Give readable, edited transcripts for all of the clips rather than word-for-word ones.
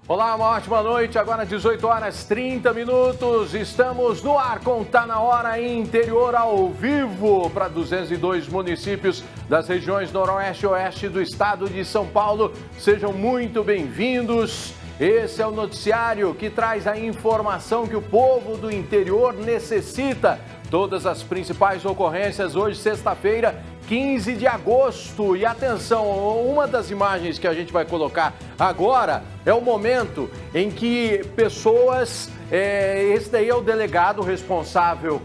Olá, uma ótima noite. Agora 18 horas 30 minutos. Estamos no ar com Tá Na Hora Interior ao vivo para 202 municípios das regiões noroeste e oeste do estado de São Paulo. Sejam muito bem-vindos. Esse é o noticiário que traz a informação que o povo do interior necessita. Todas as principais ocorrências hoje, sexta-feira, 15 de agosto. E atenção, uma das imagens que a gente vai colocar agora é o momento em que pessoas... esse daí é o delegado responsável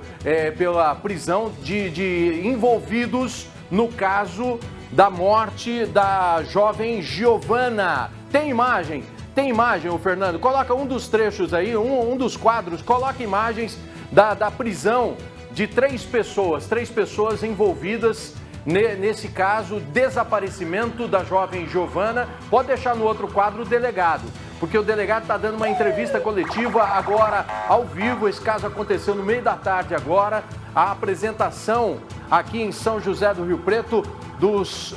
pela prisão de envolvidos no caso da morte da jovem Giovana. Tem imagem? Tem imagem, o Fernando? Coloca um dos trechos aí, um dos quadros, coloca imagens da prisão de três pessoas envolvidas nesse caso, desaparecimento da jovem Giovana. Pode deixar no outro quadro o delegado, porque o delegado está dando uma entrevista coletiva agora, ao vivo. Esse caso aconteceu no meio da tarde agora. A apresentação aqui em São José do Rio Preto dos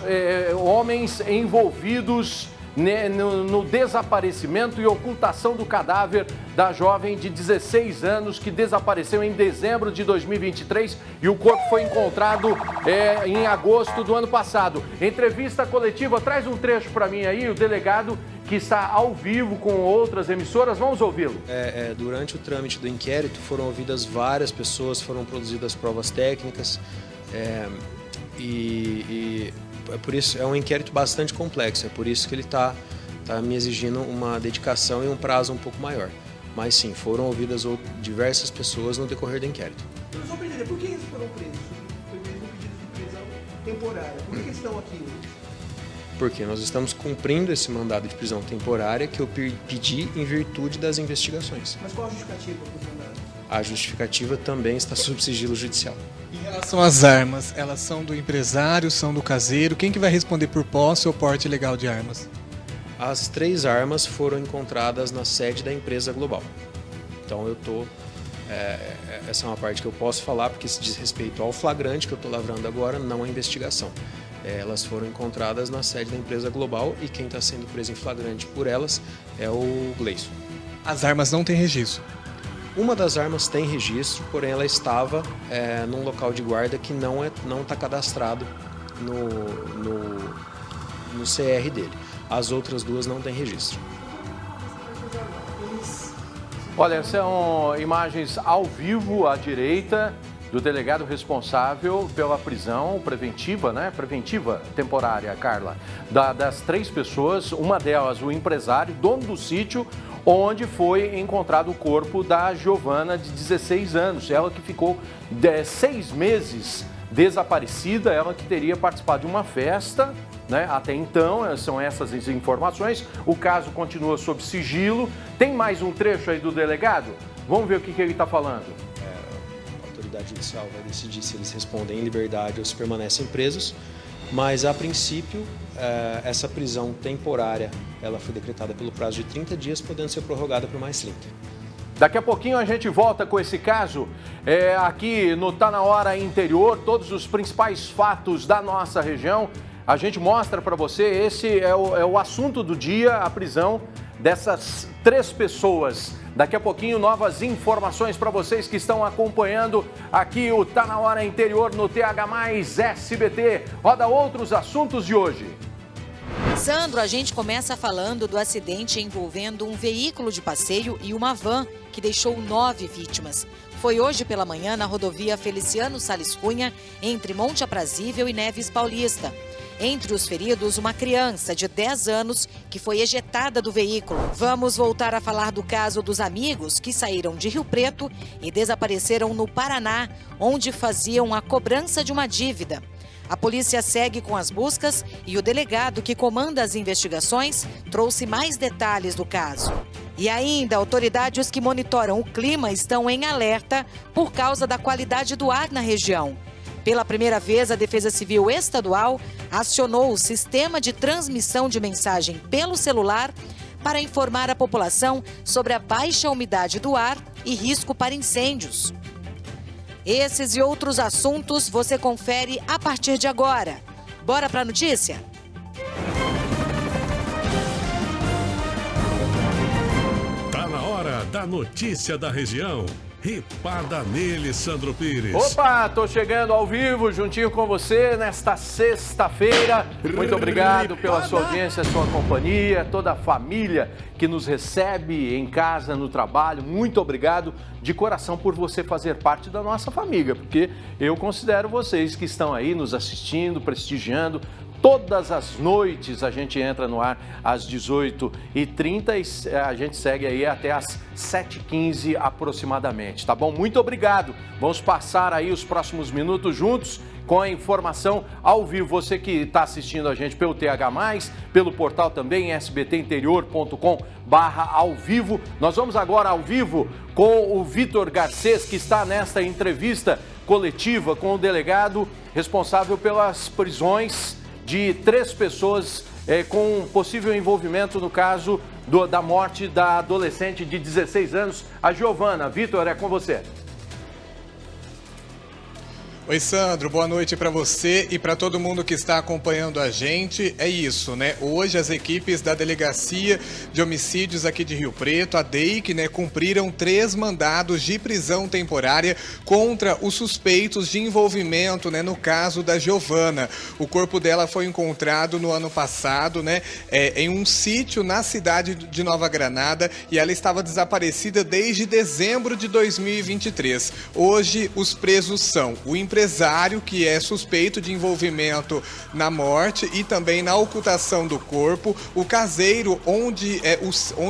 homens envolvidos no desaparecimento e ocultação do cadáver da jovem de 16 anos que desapareceu em dezembro de 2023 e o corpo foi encontrado em agosto do ano passado. Entrevista coletiva, traz um trecho para mim aí, o delegado que está ao vivo com outras emissoras, vamos ouvi-lo. Durante o trâmite do inquérito foram ouvidas várias pessoas, foram produzidas provas técnicas por isso é um inquérito bastante complexo, é por isso que ele está me exigindo uma dedicação e um prazo um pouco maior. Mas sim, foram ouvidas diversas pessoas no decorrer do inquérito. Eu só para entender, por que eles foram presos? Foi mesmo um pedido de prisão temporária. Por que estão aqui hoje? Porque nós estamos cumprindo esse mandado de prisão temporária que eu pedi em virtude das investigações. Mas qual a justificativa para os mandados? A justificativa também está sob sigilo judicial. Em relação às armas, elas são do empresário, são do caseiro? Quem que vai responder por posse ou porte ilegal de armas? As 3 armas foram encontradas na sede da empresa Global. Então essa é uma parte que eu posso falar porque se diz respeito ao flagrante que eu estou lavrando agora, não à investigação. Elas foram encontradas na sede da empresa Global e quem está sendo preso em flagrante por elas é o Gleison. As armas não têm registro? Uma das armas tem registro, porém ela estava num local de guarda que não está cadastrado no CR dele. As outras 2 não têm registro. Olha, são imagens ao vivo à direita do delegado responsável pela prisão preventiva, preventiva temporária, Carla, das 3 pessoas, uma delas o empresário, dono do sítio, onde foi encontrado o corpo da Giovana, de 16 anos. Ela que ficou 6 meses desaparecida, ela que teria participado de uma festa, Até então, são essas as informações. O caso continua sob sigilo. Tem mais um trecho aí do delegado? Vamos ver o que ele está falando. A autoridade judicial vai decidir se eles respondem em liberdade ou se permanecem presos. Mas, a princípio, essa prisão temporária ela foi decretada pelo prazo de 30 dias, podendo ser prorrogada por mais 30. Daqui a pouquinho a gente volta com esse caso aqui no Tá Na Hora Interior, todos os principais fatos da nossa região. A gente mostra para você, esse é o assunto do dia, a prisão dessas 3 pessoas. Daqui a pouquinho, novas informações para vocês que estão acompanhando aqui o Tá Na Hora Interior no TH+ SBT. Roda outros assuntos de hoje. Sandro, a gente começa falando do acidente envolvendo um veículo de passeio e uma van que deixou 9 vítimas. Foi hoje pela manhã na rodovia Feliciano Sales Cunha, entre Monte Aprazível e Neves Paulista. Entre os feridos, uma criança de 10 anos que foi ejetada do veículo. Vamos voltar a falar do caso dos amigos que saíram de Rio Preto e desapareceram no Paraná, onde faziam a cobrança de uma dívida. A polícia segue com as buscas e o delegado que comanda as investigações trouxe mais detalhes do caso. E ainda, autoridades que monitoram o clima estão em alerta por causa da qualidade do ar na região. Pela primeira vez, a Defesa Civil Estadual acionou o sistema de transmissão de mensagem pelo celular para informar a população sobre a baixa umidade do ar e risco para incêndios. Esses e outros assuntos você confere a partir de agora. Bora para a notícia? da notícia da região. Ripada nele, Sandro Pires. Opa, tô chegando ao vivo, juntinho com você, nesta sexta-feira. Muito obrigado pela sua audiência, sua companhia, toda a família que nos recebe em casa, no trabalho. Muito obrigado de coração por você fazer parte da nossa família, porque eu considero vocês que estão aí nos assistindo, prestigiando. Todas as noites a gente entra no ar às 18h30 e a gente segue aí até às 7h15 aproximadamente, tá bom? Muito obrigado. Vamos passar aí os próximos minutos juntos com a informação ao vivo. Você que está assistindo a gente pelo TH+, pelo portal também, sbtinterior.com/ao vivo. Nós vamos agora ao vivo com o Vitor Garcês, que está nesta entrevista coletiva com o delegado responsável pelas prisões de 3 pessoas com possível envolvimento no caso da morte da adolescente de 16 anos, a Giovana. Vitor, é com você. Oi, Sandro, boa noite para você e para todo mundo que está acompanhando a gente. É isso, né? Hoje as equipes da Delegacia de Homicídios aqui de Rio Preto, a DEIC, né, cumpriram 3 mandados de prisão temporária contra os suspeitos de envolvimento, né, no caso da Giovana. O corpo dela foi encontrado no ano passado, né, em um sítio na cidade de Nova Granada, e ela estava desaparecida desde dezembro de 2023. Hoje os presos são o empresário, que é suspeito de envolvimento na morte e também na ocultação do corpo, o caseiro onde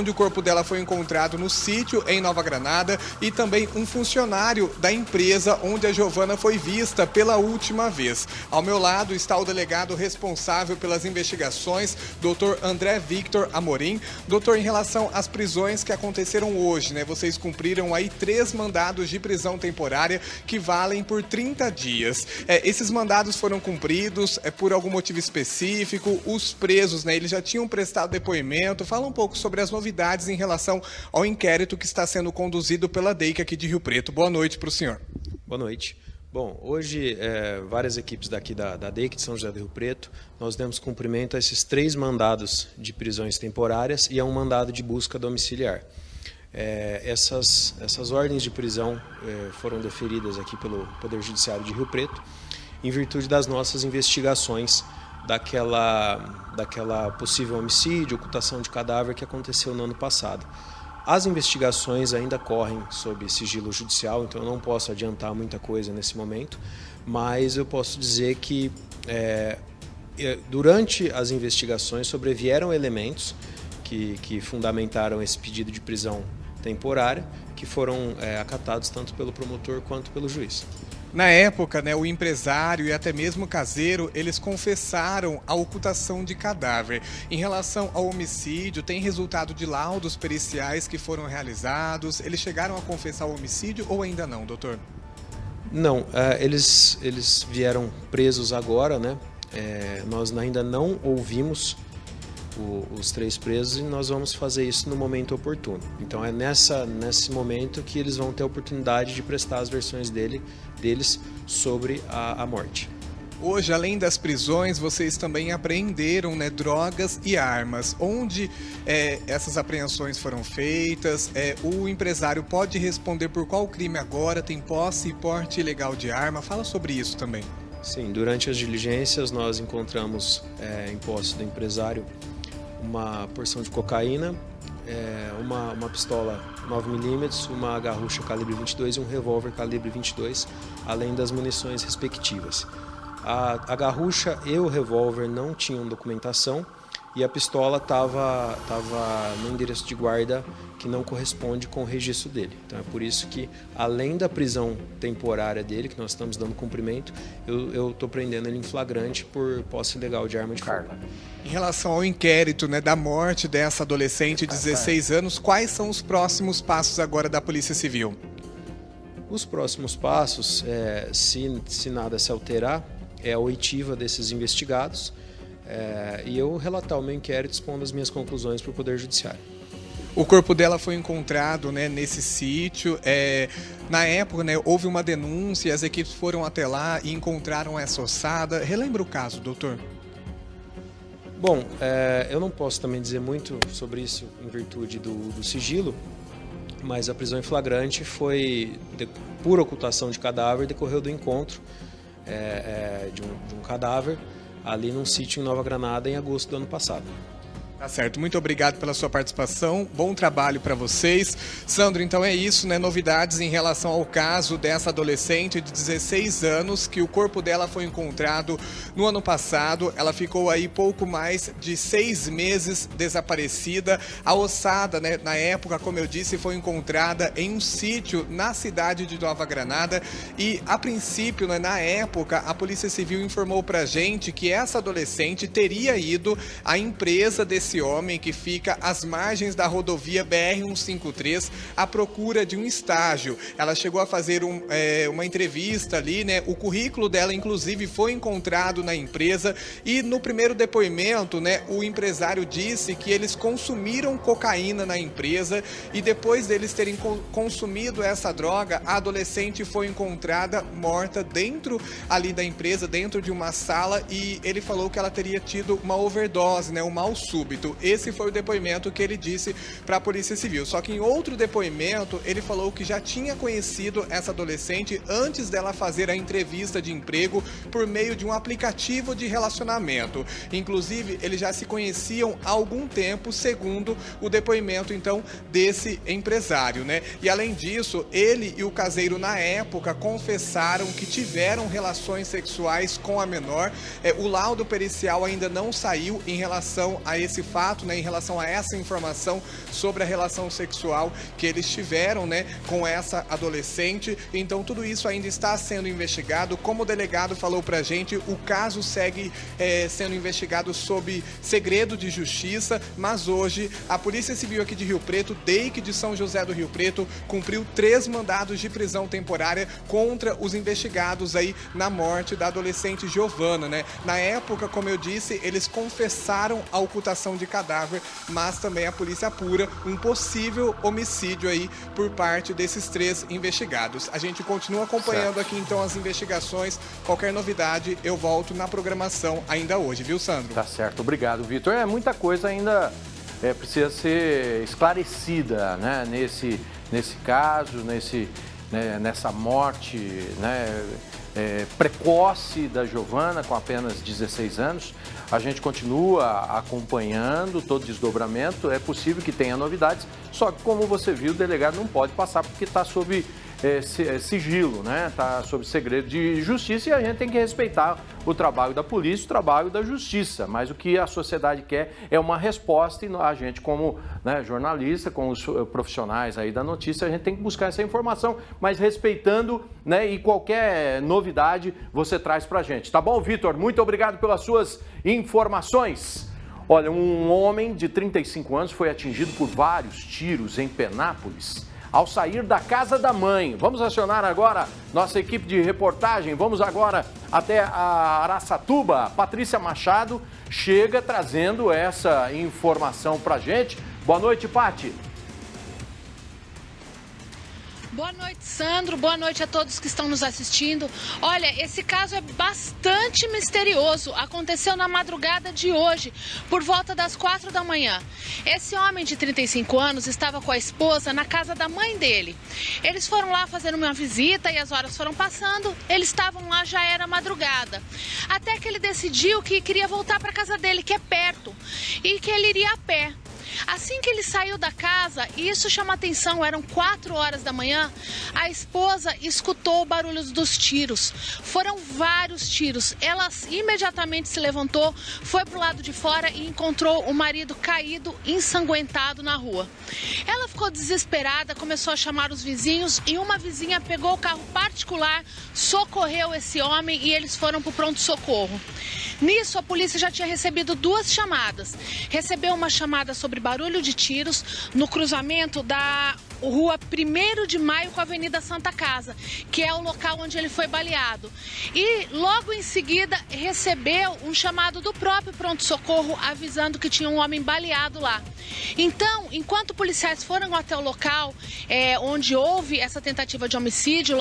o corpo dela foi encontrado no sítio em Nova Granada, e também um funcionário da empresa onde a Giovana foi vista pela última vez. Ao meu lado está o delegado responsável pelas investigações, Dr. André Victor Amorim. Doutor, em relação às prisões que aconteceram hoje, né, vocês cumpriram aí 3 mandados de prisão temporária que valem por 30 dias. Esses mandados foram cumpridos por algum motivo específico? Os presos, né, eles já tinham prestado depoimento? Fala um pouco sobre as novidades em relação ao inquérito que está sendo conduzido pela DEIC aqui de Rio Preto. Boa noite para o senhor. Boa noite. Bom, hoje várias equipes daqui da DEIC de São José do Rio Preto, nós demos cumprimento a esses 3 mandados de prisões temporárias e a um mandado de busca domiciliar. Essas ordens de prisão foram deferidas aqui pelo Poder Judiciário de Rio Preto em virtude das nossas investigações daquela possível homicídio, ocultação de cadáver que aconteceu no ano passado. As investigações ainda correm sob sigilo judicial, então eu não posso adiantar muita coisa nesse momento, mas eu posso dizer que durante as investigações sobrevieram elementos que fundamentaram esse pedido de prisão temporária, que foram acatados tanto pelo promotor quanto pelo juiz. Na época, né, o empresário e até mesmo o caseiro, eles confessaram a ocultação de cadáver. Em relação ao homicídio, tem resultado de laudos periciais que foram realizados? Eles chegaram a confessar o homicídio ou ainda não, doutor? Não, eles vieram presos agora, né? Nós ainda não ouvimos os 3 presos e nós vamos fazer isso no momento oportuno. Então é nesse momento que eles vão ter a oportunidade de prestar as versões deles sobre a morte. Hoje, além das prisões, vocês também apreenderam, né, drogas e armas. Onde essas apreensões foram feitas? O empresário pode responder por qual crime agora? Tem posse e porte ilegal de arma? Fala sobre isso também. Sim, durante as diligências nós encontramos em posse do empresário uma porção de cocaína, uma pistola 9mm, uma garrucha calibre 22 e um revólver calibre 22, além das munições respectivas. A garrucha e o revólver não tinham documentação e a pistola estava no endereço de guarda que não corresponde com o registro dele. Então é por isso que, além da prisão temporária dele, que nós estamos dando cumprimento, eu estou prendendo ele em flagrante por posse ilegal de arma de fogo. Em relação ao inquérito, né, da morte dessa adolescente de 16 anos, quais são os próximos passos agora da Polícia Civil? Os próximos passos, se nada se alterar, é a oitiva desses investigados e eu relatar o meu inquérito expondo as minhas conclusões para o Poder Judiciário. O corpo dela foi encontrado, né, nesse sítio. Na época, né, houve uma denúncia, as equipes foram até lá e encontraram essa ossada. Relembra o caso, doutor? Bom, eu não posso também dizer muito sobre isso em virtude do sigilo, mas a prisão em flagrante foi por ocultação de cadáver, decorreu do encontro de um cadáver ali num sítio em Nova Granada em agosto do ano passado. Tá certo, muito obrigado pela sua participação, bom trabalho para vocês. Sandro, então é isso, né? Novidades em relação ao caso dessa adolescente de 16 anos, que o corpo dela foi encontrado no ano passado. Ela ficou aí pouco mais de 6 meses desaparecida. A ossada, né, na época, como eu disse, foi encontrada em um sítio na cidade de Nova Granada. E, a princípio, né, na época, a Polícia Civil informou pra gente que essa adolescente teria ido à empresa desse homem que fica às margens da rodovia BR-153 à procura de um estágio. Ela chegou a fazer uma entrevista ali, né? O currículo dela, inclusive, foi encontrado na empresa e no primeiro depoimento, né, o empresário disse que eles consumiram cocaína na empresa e depois deles terem consumido essa droga, a adolescente foi encontrada morta dentro ali da empresa, dentro de uma sala, e ele falou que ela teria tido uma overdose, né, um mal súbito. Esse foi o depoimento que ele disse para a Polícia Civil. Só que em outro depoimento, ele falou que já tinha conhecido essa adolescente antes dela fazer a entrevista de emprego por meio de um aplicativo de relacionamento. Inclusive, eles já se conheciam há algum tempo, segundo o depoimento, então, desse empresário, né? E além disso, ele e o caseiro, na época, confessaram que tiveram relações sexuais com a menor. O laudo pericial ainda não saiu em relação a esse fato, né, em relação a essa informação sobre a relação sexual que eles tiveram, né, com essa adolescente. Então tudo isso ainda está sendo investigado. Como o delegado falou pra gente, o caso segue sendo investigado sob segredo de justiça, mas hoje a Polícia Civil aqui de Rio Preto, DEIC de São José do Rio Preto, cumpriu 3 mandados de prisão temporária contra os investigados aí na morte da adolescente Giovana, né? Na época, como eu disse, eles confessaram a ocultação de cadáver, mas também a polícia apura um possível homicídio aí por parte desses 3 investigados. A gente continua acompanhando aqui então as investigações. Qualquer novidade eu volto na programação ainda hoje, viu, Sandro? Tá certo, obrigado, Vitor. Muita coisa ainda precisa ser esclarecida, né, nesse caso, nessa morte, né, precoce da Giovana, com apenas 16 anos. A gente continua acompanhando todo o desdobramento. É possível que tenha novidades, só que, como você viu, o delegado não pode passar porque está sob sigilo, né? Está sob segredo de justiça, e a gente tem que respeitar o trabalho da polícia, o trabalho da justiça. Mas o que a sociedade quer é uma resposta, e a gente, como, né, jornalista, com os profissionais aí da notícia, a gente tem que buscar essa informação, mas respeitando, né? E qualquer novidade você traz pra gente. Tá bom, Vitor? Muito obrigado pelas suas informações. Olha, um homem de 35 anos foi atingido por vários tiros em Penápolis ao sair da casa da mãe. Vamos acionar agora nossa equipe de reportagem. Vamos agora até a Araçatuba. Patrícia Machado chega trazendo essa informação pra gente. Boa noite, Pati. Boa noite, Sandro. Boa noite a todos que estão nos assistindo. Olha, esse caso é bastante misterioso. Aconteceu na madrugada de hoje, por volta das 4 da manhã. Esse homem de 35 anos estava com a esposa na casa da mãe dele. Eles foram lá fazer uma visita e as horas foram passando. Eles estavam lá, já era madrugada. Até que ele decidiu que queria voltar para a casa dele, que é perto, e que ele iria a pé. Assim que ele saiu da casa, e isso chama atenção, eram 4 horas da manhã, a esposa escutou o barulho dos tiros. Foram vários tiros. Ela imediatamente se levantou, foi para o lado de fora e encontrou o marido caído, ensanguentado na rua. Ela ficou desesperada, começou a chamar os vizinhos, e uma vizinha pegou o carro particular, socorreu esse homem e eles foram para o pronto-socorro. Nisso, a polícia já tinha recebido 2 chamadas. Recebeu uma chamada sobre barulho de tiros no cruzamento da Rua 1º de Maio com a Avenida Santa Casa, que é o local onde ele foi baleado. E logo em seguida recebeu um chamado do próprio pronto-socorro avisando que tinha um homem baleado lá. Então, enquanto policiais foram até o local onde houve essa tentativa de homicídio,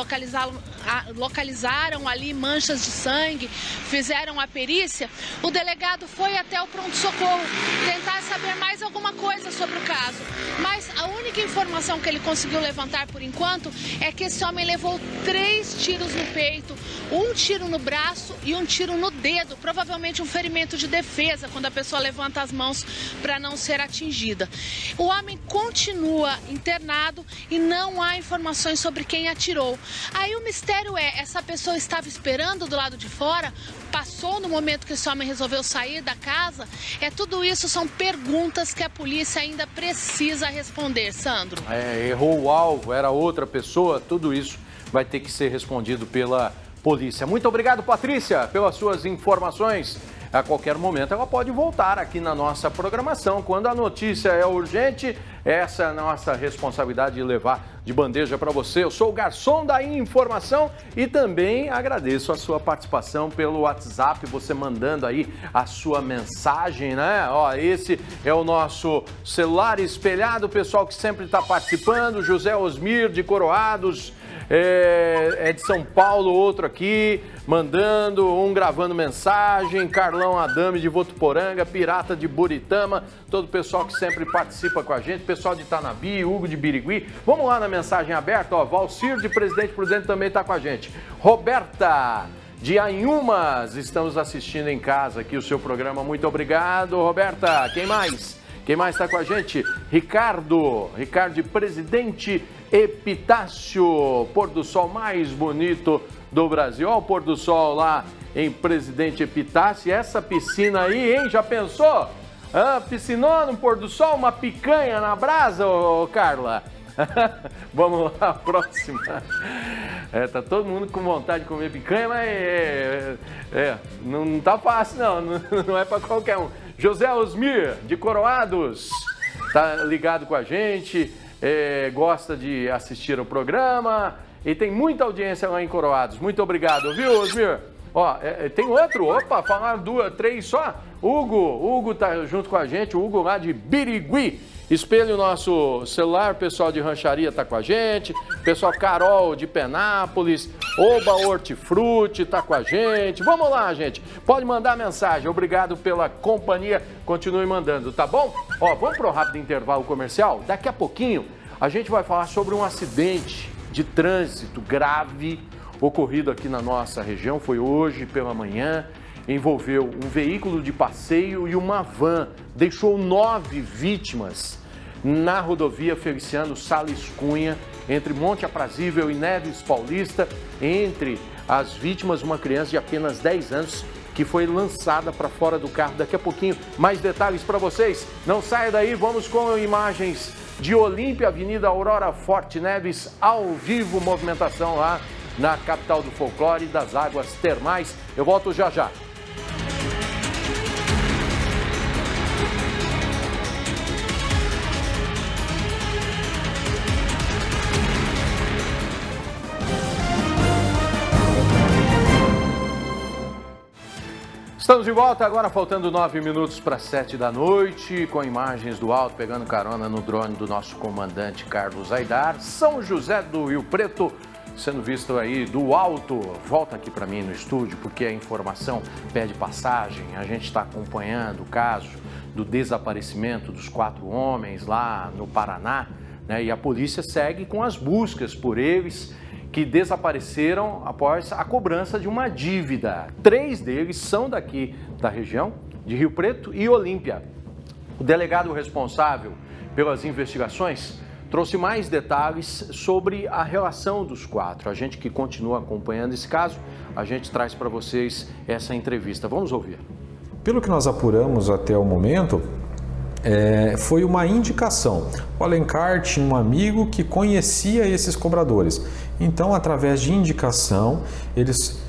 localizaram ali manchas de sangue, fizeram a perícia, o delegado foi até o pronto-socorro tentar saber mais alguma coisa sobre o caso. Mas a única única informação que ele conseguiu levantar por enquanto é que esse homem levou 3 tiros no peito, 1 tiro no braço e 1 tiro no dedo, provavelmente um ferimento de defesa, quando a pessoa levanta as mãos para não ser atingida. O homem continua internado e não há informações sobre quem atirou. Aí o mistério é, essa pessoa estava esperando do lado de fora? Passou no momento que esse homem resolveu sair da casa? Tudo isso são perguntas que a polícia ainda precisa responder, Sandro. Errou o alvo, era outra pessoa, tudo isso vai ter que ser respondido pela polícia. Muito obrigado, Patrícia, pelas suas informações. A qualquer momento ela pode voltar aqui na nossa programação. Quando a notícia é urgente, essa é a nossa responsabilidade de levar de bandeja para você. Eu sou o garçom da informação e também agradeço a sua participação pelo WhatsApp, você mandando aí a sua mensagem, né? Esse é o nosso celular espelhado, o pessoal que sempre está participando, José Osmir de Coroados, é de São Paulo, outro aqui, mandando, um gravando mensagem, Carlão Adame de Votuporanga, Pirata de Buritama, todo o pessoal que sempre participa com a gente, pessoal de Itanabi, Hugo de Birigui. Vamos lá na mensagem aberta, Valcir de Presidente Prudente também está com a gente. Roberta de Anhumas, estamos assistindo em casa aqui o seu programa, muito obrigado, Roberta. Quem mais? Quem mais está com a gente? Ricardo de Presidente Epitácio, pôr do sol mais bonito do Brasil. Olha o pôr do sol lá em Presidente Epitácio. Essa piscina aí, hein? Já pensou? Piscinão no pôr do sol, uma picanha na brasa, Carla? Vamos lá, próxima. Tá todo mundo com vontade de comer picanha, mas não tá fácil não é para qualquer um. José Osmir, de Coroados, tá ligado com a gente, gosta de assistir o programa e tem muita audiência lá em Coroados. Muito obrigado, viu, Osmir? Tem outro, falaram 2, 3 só. Hugo tá junto com a gente, o Hugo lá de Birigui. Espelhe o nosso celular, o pessoal de Rancharia tá com a gente, pessoal Carol de Penápolis, Oba Hortifruti tá com a gente. Vamos lá, gente, pode mandar mensagem, obrigado pela companhia, continue mandando, tá bom? Vamos para o rápido intervalo comercial, daqui a pouquinho a gente vai falar sobre um acidente de trânsito grave ocorrido aqui na nossa região, foi hoje pela manhã. Envolveu um veículo de passeio e uma van, deixou 9 vítimas na rodovia Feliciano Sales Cunha, entre Monte Aprazível e Neves Paulista. Entre as vítimas, uma criança de apenas 10 anos que foi lançada para fora do carro. Daqui a pouquinho, mais detalhes para vocês. Não saia daí, vamos com imagens de Olímpia, Avenida Aurora Forte Neves, ao vivo, movimentação lá na capital do folclore e das águas termais. Eu volto já já. Estamos de volta agora, faltando 9 minutos para 7 da noite, com imagens do alto, pegando carona no drone do nosso comandante Carlos Aidar. São José do Rio Preto, sendo visto aí do alto. Volta aqui para mim no estúdio, porque a informação pede passagem. A gente está acompanhando o caso do desaparecimento dos 4 homens lá no Paraná, né? E a polícia segue com as buscas por eles, que desapareceram após a cobrança de uma dívida. 3 deles são daqui da região de Rio Preto e Olímpia. O delegado responsável pelas investigações trouxe mais detalhes sobre a relação dos 4. A gente que continua acompanhando esse caso, a gente traz para vocês essa entrevista. Vamos ouvir. Pelo que nós apuramos até o momento, foi uma indicação. O Alencar tinha um amigo que conhecia esses cobradores. Então, através de indicação, eles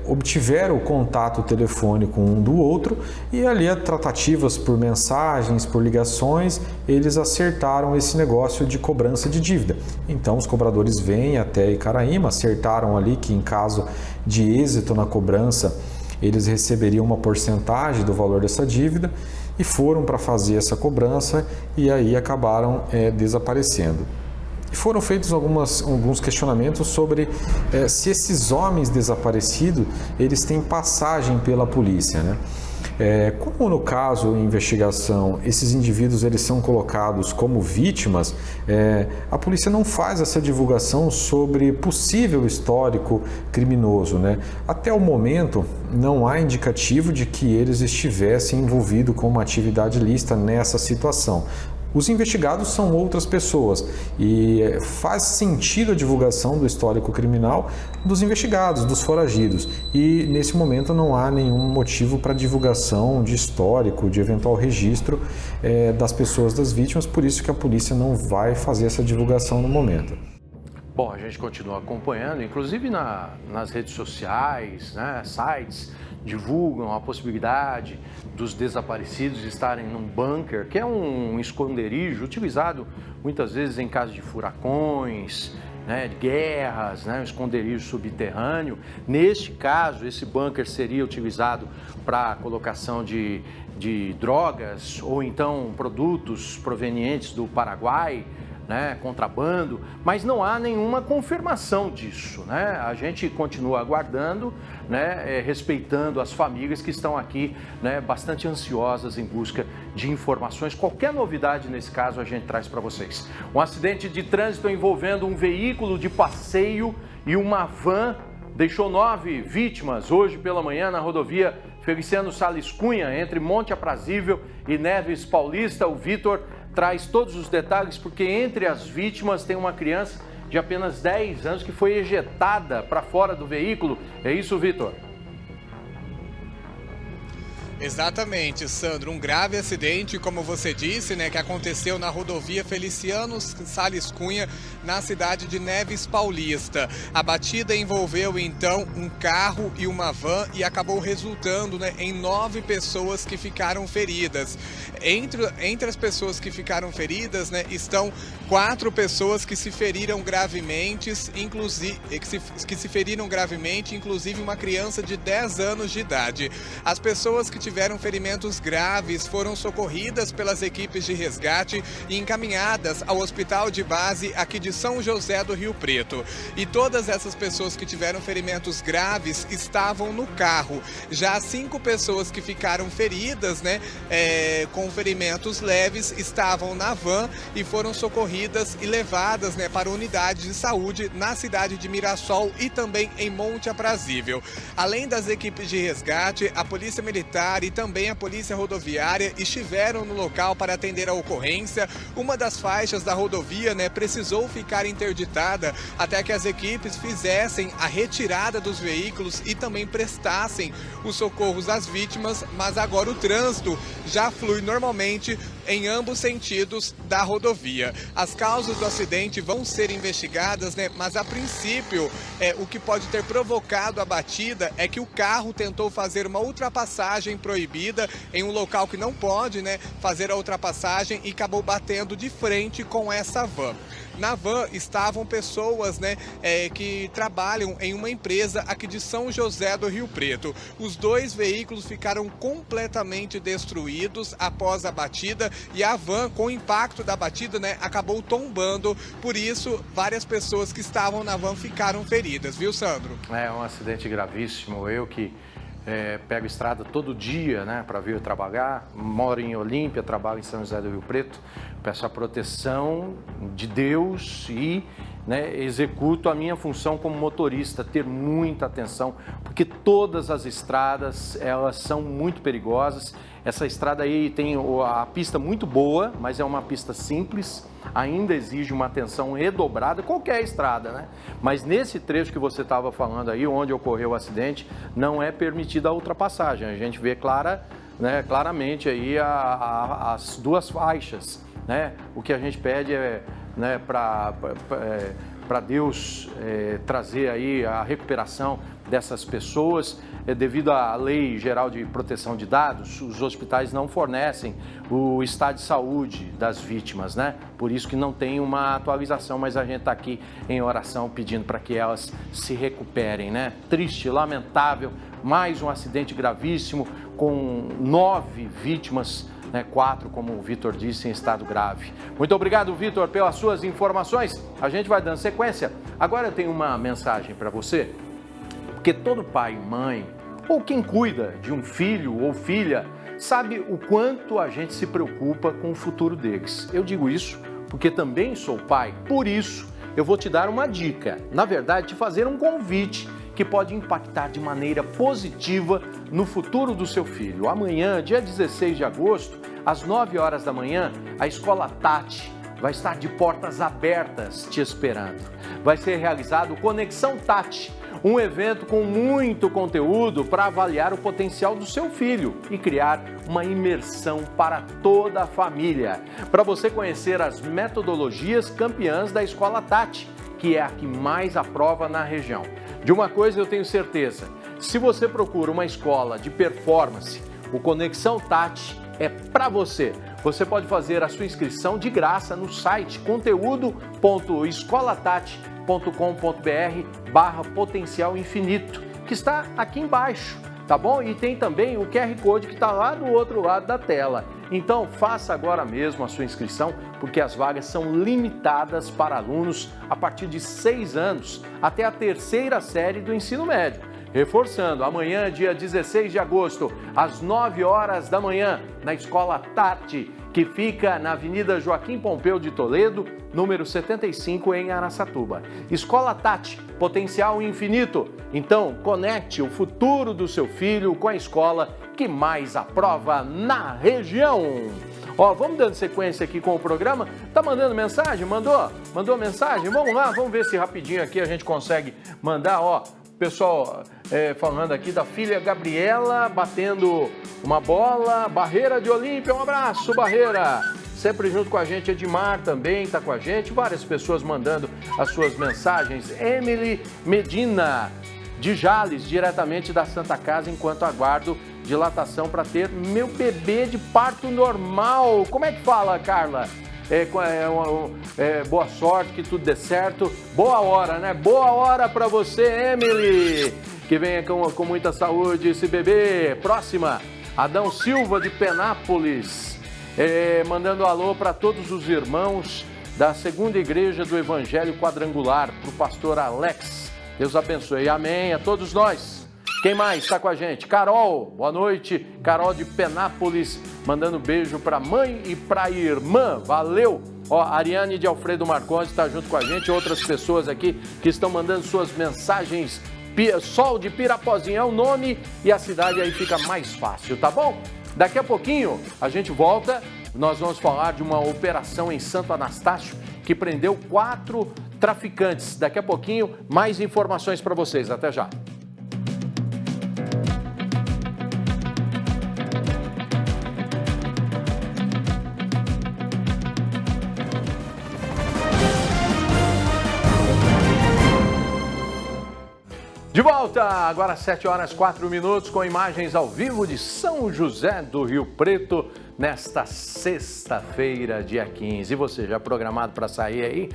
obtiveram o contato telefônico um do outro e ali, tratativas por mensagens, por ligações, eles acertaram esse negócio de cobrança de dívida. Então, os cobradores vêm até Icaraíma, acertaram ali que em caso de êxito na cobrança, eles receberiam uma porcentagem do valor dessa dívida e foram para fazer essa cobrança e aí acabaram desaparecendo. E foram feitos alguns questionamentos sobre se esses homens desaparecidos, eles têm passagem pela polícia, né? Como no caso em investigação esses indivíduos eles são colocados como vítimas, a polícia não faz essa divulgação sobre possível histórico criminoso, né? Até o momento não há indicativo de que eles estivessem envolvidos com uma atividade ilícita nessa situação. Os investigados são outras pessoas e faz sentido a divulgação do histórico criminal dos investigados, dos foragidos. E nesse momento não há nenhum motivo para divulgação de histórico, de eventual registro das pessoas das vítimas, por isso que a polícia não vai fazer essa divulgação no momento. Bom, a gente continua acompanhando, inclusive nas redes sociais, né, sites divulgam a possibilidade dos desaparecidos estarem num bunker, que é um esconderijo utilizado muitas vezes em caso de furacões, né, de guerras, né, um esconderijo subterrâneo. Neste caso, esse bunker seria utilizado para a colocação de drogas ou então produtos provenientes do Paraguai, né, contrabando, mas não há nenhuma confirmação disso, né? A gente continua aguardando, né, respeitando as famílias que estão aqui, né, bastante ansiosas em busca de informações. Qualquer novidade nesse caso a gente traz para vocês. Um acidente de trânsito envolvendo um veículo de passeio e uma van deixou 9 vítimas hoje pela manhã na rodovia Feliciano Sales Cunha, entre Monte Aprazível e Neves Paulista. O Vitor traz todos os detalhes, porque entre as vítimas tem uma criança de apenas 10 anos que foi ejetada para fora do veículo. É isso, Vitor? Exatamente, Sandro. Um grave acidente, como você disse, né, que aconteceu na rodovia Feliciano Sales Cunha, na cidade de Neves Paulista. A batida envolveu, então, um carro e uma van e acabou resultando, né, em 9 pessoas que ficaram feridas. Entre as pessoas que ficaram feridas, né, estão 4 pessoas que se feriram gravemente, inclusive uma criança de 10 anos de idade. As pessoas que tiveram ferimentos graves foram socorridas pelas equipes de resgate e encaminhadas ao hospital de base aqui de São José do Rio Preto. E todas essas pessoas que tiveram ferimentos graves estavam no carro. Já 5 pessoas que ficaram feridas, né, com ferimentos leves, estavam na van e foram socorridas e levadas, né, para unidades de saúde na cidade de Mirassol e também em Monte Aprazível. Além das equipes de resgate, a Polícia Militar e também a Polícia Rodoviária estiveram no local para atender a ocorrência. Uma das faixas da rodovia, né, precisou ficar interditada até que as equipes fizessem a retirada dos veículos e também prestassem os socorros às vítimas, mas agora o trânsito já flui normalmente em ambos sentidos da rodovia. As causas do acidente vão ser investigadas, né? Mas a princípio, o que pode ter provocado a batida é que o carro tentou fazer uma ultrapassagem proibida em um local que não pode, né, fazer a ultrapassagem e acabou batendo de frente com essa van. Na van estavam pessoas, né, que trabalham em uma empresa aqui de São José do Rio Preto. Os 2 veículos ficaram completamente destruídos após a batida e a van, com o impacto da batida, né, acabou tombando. Por isso, várias pessoas que estavam na van ficaram feridas, viu, Sandro? É um acidente gravíssimo. Eu que pego estrada todo dia, né, para vir trabalhar, moro em Olímpia, trabalho em São José do Rio Preto, peço a proteção de Deus e, né, executo a minha função como motorista, ter muita atenção, porque todas as estradas, elas são muito perigosas. Essa estrada aí tem a pista muito boa, mas é uma pista simples, ainda exige uma atenção redobrada, qualquer estrada, né? Mas nesse trecho que você estava falando aí, onde ocorreu o acidente, não é permitida a ultrapassagem. A gente vê claramente aí as 2 faixas, né? O que a gente pede é, né, para Deus trazer aí a recuperação dessas pessoas. Devido à Lei Geral de Proteção de Dados, os hospitais não fornecem o estado de saúde das vítimas, né? Por isso que não tem uma atualização, mas a gente está aqui em oração pedindo para que elas se recuperem, né? Triste, lamentável, mais um acidente gravíssimo com 9 vítimas, né? 4, como o Vitor disse, em estado grave. Muito obrigado, Vitor, pelas suas informações. A gente vai dando sequência. Agora eu tenho uma mensagem para você, porque todo pai e mãe ou quem cuida de um filho ou filha, sabe o quanto a gente se preocupa com o futuro deles. Eu digo isso porque também sou pai, por isso eu vou te dar uma dica, na verdade, te fazer um convite que pode impactar de maneira positiva no futuro do seu filho. Amanhã, dia 16 de agosto, às 9 horas da manhã, a Escola Tati vai estar de portas abertas te esperando. Vai ser realizado Conexão Tati, um evento com muito conteúdo para avaliar o potencial do seu filho e criar uma imersão para toda a família. Para você conhecer as metodologias campeãs da Escola Tati, que é a que mais aprova na região. De uma coisa eu tenho certeza, se você procura uma escola de performance, o Conexão Tati é para você. Você pode fazer a sua inscrição de graça no site conteúdo.escolatati.com.br/potencial infinito, que está aqui embaixo, tá bom? E tem também o QR Code que está lá do outro lado da tela. Então faça agora mesmo a sua inscrição, porque as vagas são limitadas para alunos a partir de 6 anos até a 3ª série do ensino médio. Reforçando, amanhã, dia 16 de agosto, às 9 horas da manhã, na Escola Tati, que fica na Avenida Joaquim Pompeu de Toledo, número 75, em Araçatuba. Escola Tati, potencial infinito. Então, conecte o futuro do seu filho com a escola que mais aprova na região. Ó, vamos dando sequência aqui com o programa. Tá mandando mensagem? Mandou mensagem? Vamos lá, vamos ver se rapidinho aqui a gente consegue mandar, ó. Pessoal falando aqui da filha Gabriela, batendo uma bola, Barreira de Olímpia, um abraço, Barreira! Sempre junto com a gente, Edmar também está com a gente, várias pessoas mandando as suas mensagens. Emily Medina, de Jales, diretamente da Santa Casa, enquanto aguardo dilatação para ter meu bebê de parto normal. Como é que fala, Carla? Boa sorte, que tudo dê certo. Boa hora, né? Boa hora para você, Emily. Que venha com muita saúde esse bebê. Próxima, Adão Silva de Penápolis. Mandando alô para todos os irmãos da Segunda Igreja do Evangelho Quadrangular, para o pastor Alex. Deus abençoe. Amém a todos nós. Quem mais está com a gente? Carol, boa noite. Carol de Penápolis, mandando beijo para a mãe e para a irmã. Valeu! Ó, Ariane de Alfredo Marcondes está junto com a gente. Outras pessoas aqui que estão mandando suas mensagens. Sol de Pirapozinho é o nome e a cidade aí fica mais fácil, tá bom? Daqui a pouquinho a gente volta. Nós vamos falar de uma operação em Santo Anastácio que prendeu 4 traficantes. Daqui a pouquinho, mais informações para vocês. Até já. De volta, agora 7 horas 4 minutos, com imagens ao vivo de São José do Rio Preto, nesta sexta-feira, dia 15. E você, já programado para sair aí?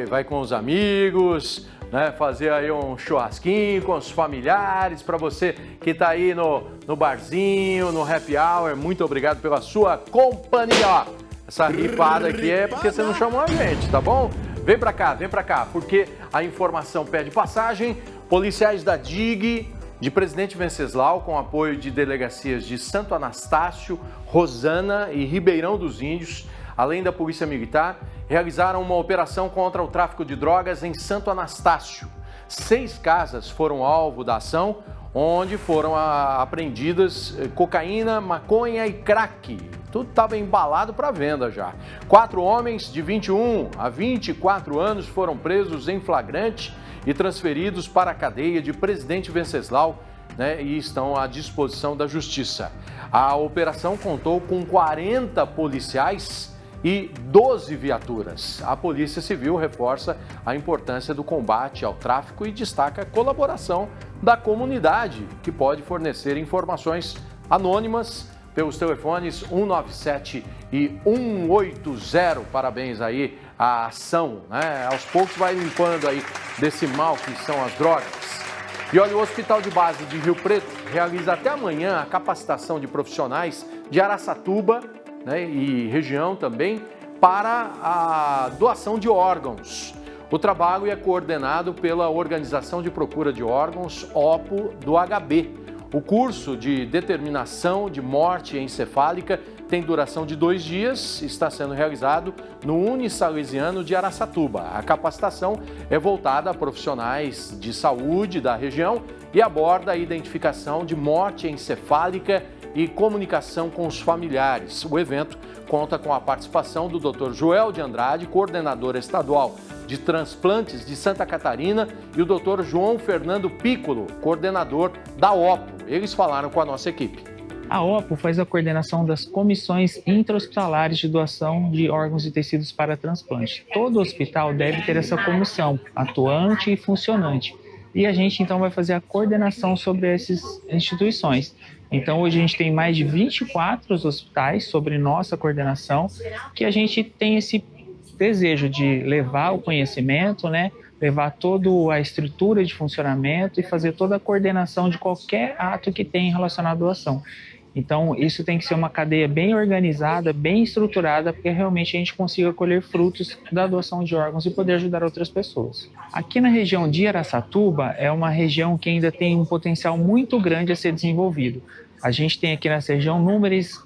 Vai com os amigos, né? Fazer aí um churrasquinho com os familiares, para você que está aí no barzinho, no happy hour. Muito obrigado pela sua companhia. Essa ripada aqui é porque você não chamou a gente, tá bom? Vem pra cá, porque a informação pede passagem. Policiais da DIG, de Presidente Venceslau, com apoio de delegacias de Santo Anastácio, Rosana e Ribeirão dos Índios, além da Polícia Militar, realizaram uma operação contra o tráfico de drogas em Santo Anastácio. 6 casas foram alvo da ação, onde foram apreendidas cocaína, maconha e crack. Tudo estava embalado para venda já. 4 homens de 21 a 24 anos foram presos em flagrante e transferidos para a cadeia de Presidente Venceslau, né, e estão à disposição da Justiça. A operação contou com 40 policiais e 12 viaturas. A Polícia Civil reforça a importância do combate ao tráfico e destaca a colaboração da comunidade, que pode fornecer informações anônimas pelos telefones 197 e 180. Parabéns aí à ação, né? Aos poucos vai limpando aí desse mal que são as drogas. E olha, o Hospital de Base de Rio Preto realiza até amanhã a capacitação de profissionais de Araçatuba, né, e região também, para a doação de órgãos. O trabalho é coordenado pela Organização de Procura de Órgãos, OPO, do HB. O curso de determinação de morte encefálica tem duração de 2 dias e está sendo realizado no Unisalesiano de Araçatuba. A capacitação é voltada a profissionais de saúde da região e aborda a identificação de morte encefálica e comunicação com os familiares. O evento conta com a participação do Dr. Joel de Andrade, coordenador estadual de transplantes de Santa Catarina, e o Dr. João Fernando Piccolo, coordenador da OPO. Eles falaram com a nossa equipe. A OPO faz a coordenação das comissões intra-hospitalares de doação de órgãos e tecidos para transplante. Todo hospital deve ter essa comissão atuante e funcionante. E a gente então vai fazer a coordenação sobre essas instituições. Então hoje a gente tem mais de 24 hospitais sobre nossa coordenação, que a gente tem esse desejo de levar o conhecimento, né? Levar toda a estrutura de funcionamento e fazer toda a coordenação de qualquer ato que tenha relacionado à doação. Então, isso tem que ser uma cadeia bem organizada, bem estruturada, para que realmente a gente consiga colher frutos da doação de órgãos e poder ajudar outras pessoas. Aqui na região de Araçatuba, é uma região que ainda tem um potencial muito grande a ser desenvolvido. A gente tem aqui nessa região números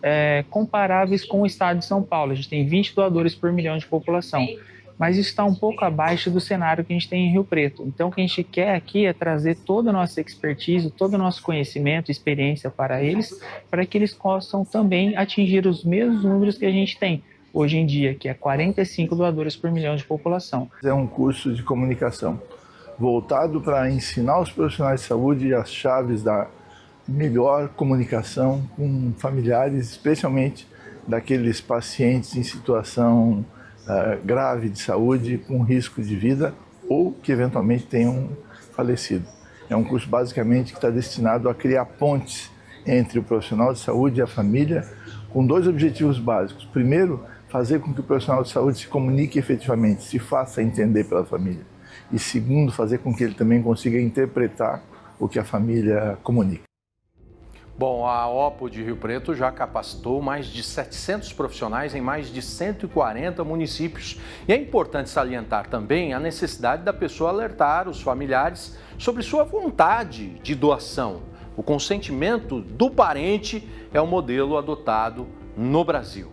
comparáveis com o estado de São Paulo. A gente tem 20 doadores por milhão de população. Mas isso está um pouco abaixo do cenário que a gente tem em Rio Preto. Então, o que a gente quer aqui é trazer toda a nossa expertise, todo o nosso conhecimento e experiência para eles, para que eles possam também atingir os mesmos números que a gente tem hoje em dia, que é 45 doadores por milhão de população. É um curso de comunicação voltado para ensinar os profissionais de saúde as chaves da melhor comunicação com familiares, especialmente daqueles pacientes em situação grave de saúde, com risco de vida ou que eventualmente tenham falecido. É um curso basicamente que está destinado a criar pontes entre o profissional de saúde e a família, com 2 objetivos básicos. Primeiro, fazer com que o profissional de saúde se comunique efetivamente, se faça entender pela família. E segundo, fazer com que ele também consiga interpretar o que a família comunica. Bom, a OPO de Rio Preto já capacitou mais de 700 profissionais em mais de 140 municípios. E é importante salientar também a necessidade da pessoa alertar os familiares sobre sua vontade de doação. O consentimento do parente é o modelo adotado no Brasil.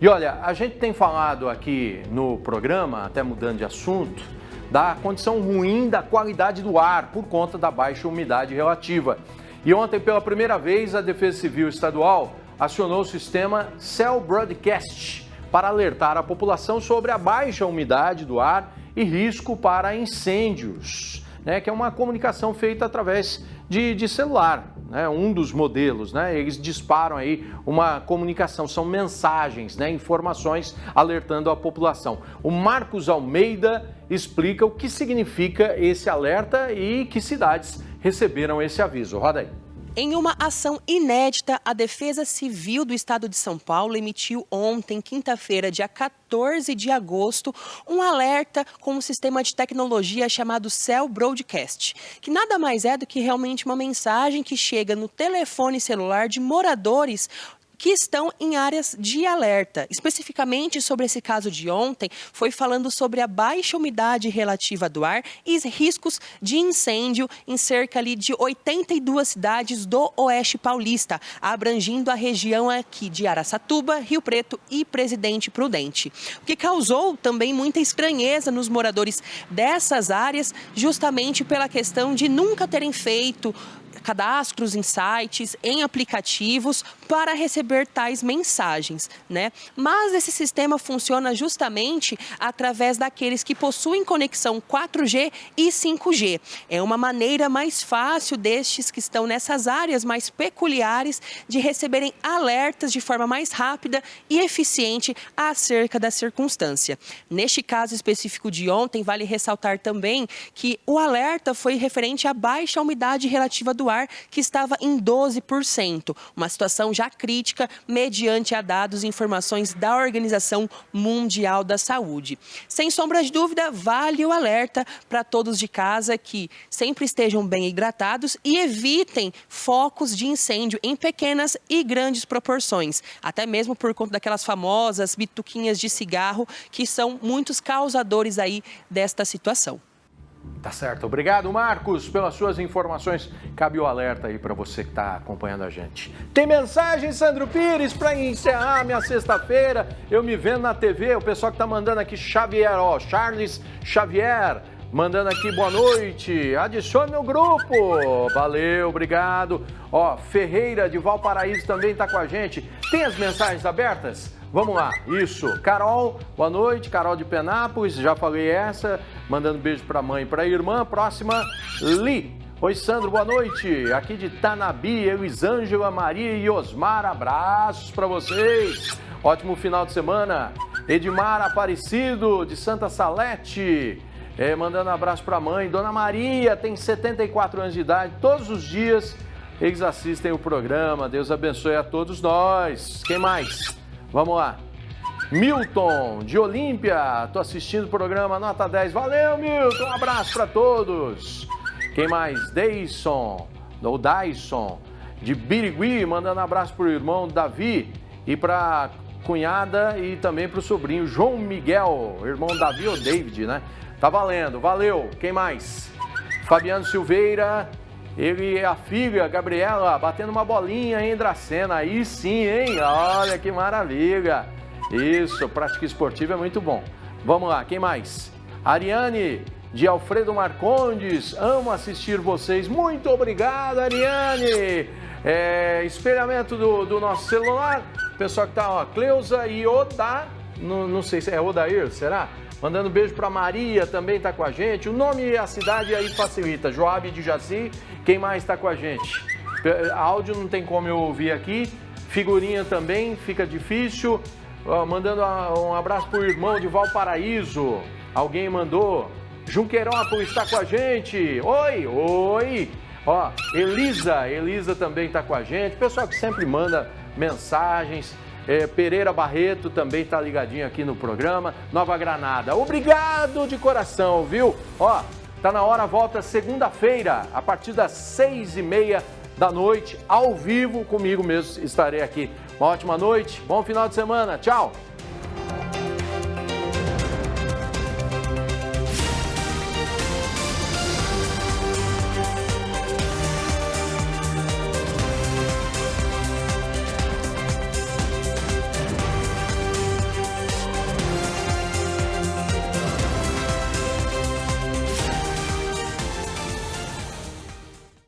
E olha, a gente tem falado aqui no programa, até mudando de assunto, da condição ruim da qualidade do ar por conta da baixa umidade relativa. E ontem, pela primeira vez, a Defesa Civil Estadual acionou o sistema Cell Broadcast para alertar a população sobre a baixa umidade do ar e risco para incêndios, né, que é uma comunicação feita através de celular, né, um dos modelos, né, eles disparam aí uma comunicação, são mensagens, né, informações alertando a população. O Marcos Almeida explica o que significa esse alerta e que cidades receberam esse aviso. Roda aí. Em uma ação inédita, a Defesa Civil do Estado de São Paulo emitiu ontem, quinta-feira, dia 14 de agosto, um alerta com um sistema de tecnologia chamado Cell Broadcast, que nada mais é do que realmente uma mensagem que chega no telefone celular de moradores que estão em áreas de alerta. Especificamente sobre esse caso de ontem, foi falando sobre a baixa umidade relativa do ar e riscos de incêndio em cerca ali de 82 cidades do Oeste Paulista, abrangindo a região aqui de Araçatuba, Rio Preto e Presidente Prudente. O que causou também muita estranheza nos moradores dessas áreas, justamente pela questão de nunca terem feito cadastros em sites, em aplicativos para receber tais mensagens, né? Mas esse sistema funciona justamente através daqueles que possuem conexão 4G e 5G. É uma maneira mais fácil destes que estão nessas áreas mais peculiares de receberem alertas de forma mais rápida e eficiente acerca da circunstância. Neste caso específico de ontem, vale ressaltar também que o alerta foi referente à baixa umidade relativa do ar que estava em 12%, uma situação já crítica mediante a dados e informações da Organização Mundial da Saúde. Sem sombra de dúvida, vale o alerta para todos de casa que sempre estejam bem hidratados e evitem focos de incêndio em pequenas e grandes proporções, até mesmo por conta daquelas famosas bituquinhas de cigarro que são muitos causadores aí desta situação. Tá certo. Obrigado, Marcos, pelas suas informações. Cabe o alerta aí para você que está acompanhando a gente. Tem mensagem, Sandro Pires, para encerrar minha sexta-feira. Eu me vendo na TV, o pessoal que tá mandando aqui, Xavier, ó, Charles Xavier, mandando aqui boa noite. Adicione meu grupo. Valeu, obrigado. Ó, Ferreira de Valparaíso também tá com a gente. Tem as mensagens abertas? Vamos lá, isso. Carol, boa noite. Carol de Penápolis, já falei essa. Mandando beijo para a mãe e para a irmã. Próxima, Li. Oi, Sandro, boa noite. Aqui de Tanabi, Elisângela, Maria e Osmar. Abraços para vocês. Ótimo final de semana. Edmar Aparecido, de Santa Salete. Mandando abraço para a mãe. Dona Maria, tem 74 anos de idade. Todos os dias eles assistem o programa. Deus abençoe a todos nós. Quem mais? Vamos lá. Milton, de Olímpia, tô assistindo o programa Nota 10. Valeu, Milton, um abraço para todos. Quem mais? Dyson, de Birigui, mandando abraço pro irmão Davi e pra cunhada e também pro sobrinho João Miguel, irmão Davi ou David, né? Tá valendo, valeu. Quem mais? Fabiano Silveira, ele e a filha, Gabriela, batendo uma bolinha em Dracena. Aí sim, hein? Olha que maravilha. Isso, prática esportiva é muito bom. Vamos lá, quem mais? Ariane, de Alfredo Marcondes. Amo assistir vocês. Muito obrigado, Ariane. Espelhamento do nosso celular. Pessoal que tá, ó, Cleusa e Oda. Não sei se é Odair, será? Mandando beijo para Maria, também tá com a gente. O nome e a cidade aí facilita. Joab de Jaci. Quem mais está com a gente? Áudio não tem como eu ouvir aqui. Figurinha também, fica difícil. Mandando um abraço para o irmão de Valparaíso. Alguém mandou. Junquerópolis está com a gente. Oi, oi. Ó, Elisa também está com a gente. Pessoal que sempre manda mensagens. Pereira Barreto também está ligadinho aqui no programa. Nova Granada. Obrigado de coração, viu? Ó, tá na hora, volta segunda-feira, a partir das 6h30 da noite, ao vivo, comigo mesmo estarei aqui. Uma ótima noite, bom final de semana, tchau!